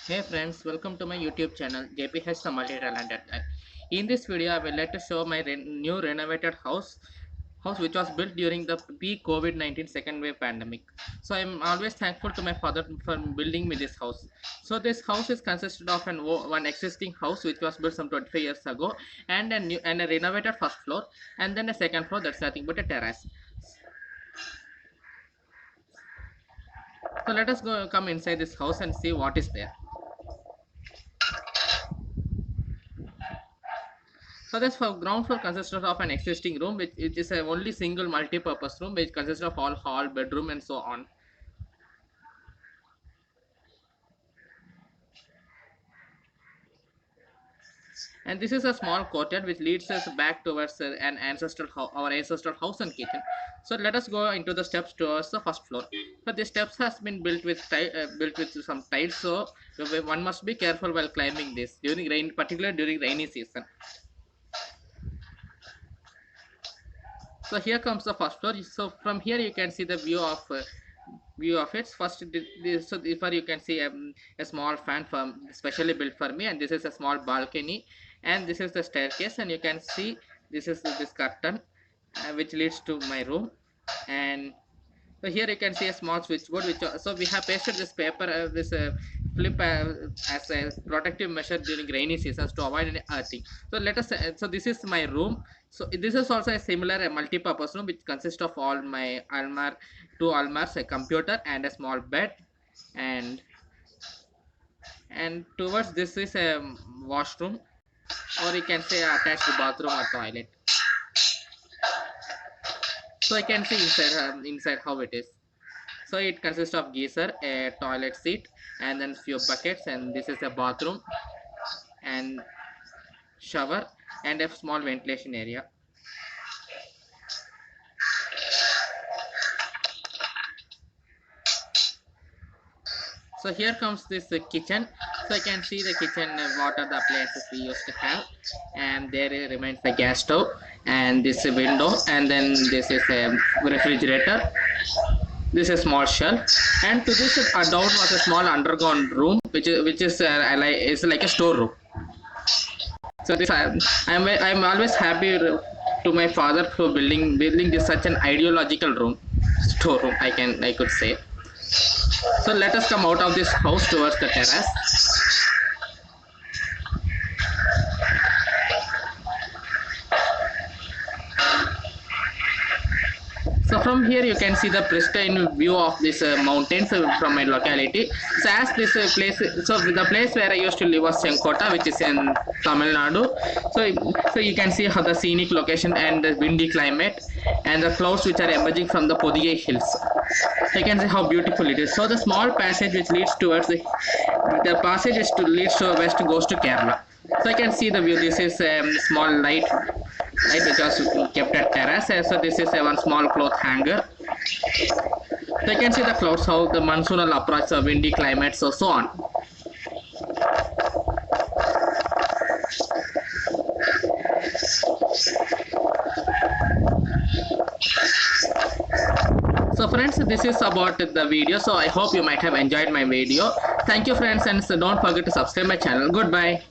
Hey friends, welcome to my YouTube channel JPH the Multi-Talented Guy. In this video, I will like to show my new renovated house which was built during the peak COVID-19 second wave pandemic. So I am always thankful to my father for building me this house. So this house is consisted of one existing house which was built some 25 years ago, and a renovated first floor, and then a second floor that's nothing but a terrace. So let us go come inside this house and see what is there. So this for ground floor consists of an existing room which is a only single multi-purpose room which consists of all hall, bedroom and so on. And this is a small courtyard which leads us back towards our ancestral house and kitchen. So let us go into the steps towards the first floor. So the steps has been built with some tiles, so one must be careful while climbing this during rain, particularly during rainy season. So here comes the first floor. So from here you can see the view of it. First, so for you can see a small fan from specially built for me, and this is a small balcony, and this is the staircase, and you can see this curtain which leads to my room. And so here you can see a small switchboard which so we have pasted this paper this flip as a protective measure during rainy seasons to avoid any earthing. So let us so this is my room. So this is also a similar a multi-purpose room which consists of all my two almars, a computer and a small bed, and towards this is a washroom, or you can say attached bathroom or toilet. So I can see inside how it is. So it consists of geyser, a toilet seat, and then few buckets, and this is a bathroom and shower and a small ventilation area. So here comes this kitchen. So I can see the kitchen, what are the appliances we used to have, and there remains the gas stove and this window, and then this is a refrigerator. This is a small shelf, and to this down was a small underground room is like a storeroom. So this I'm always happy to my father for building this such an ideological storeroom, I could say. So let us come out of this house towards the terrace. So from here you can see the pristine view of this mountains from my locality. So as this place, so the place where I used to live was Senkota, which is in Tamil Nadu. So you can see how the scenic location and the windy climate and the clouds which are emerging from the Podigai hills. So you can see how beautiful it is. So the small passage which leads towards the passage leads to west goes to Kerala. So I can see the view. This is a small light which was kept at terrace. So this is a one small cloth hanger. So you can see the clouds, how the monsoonal approach, the windy climate, so on. So friends, this is about the video. So I hope you might have enjoyed my video. Thank you friends, and don't forget to subscribe my channel. Goodbye.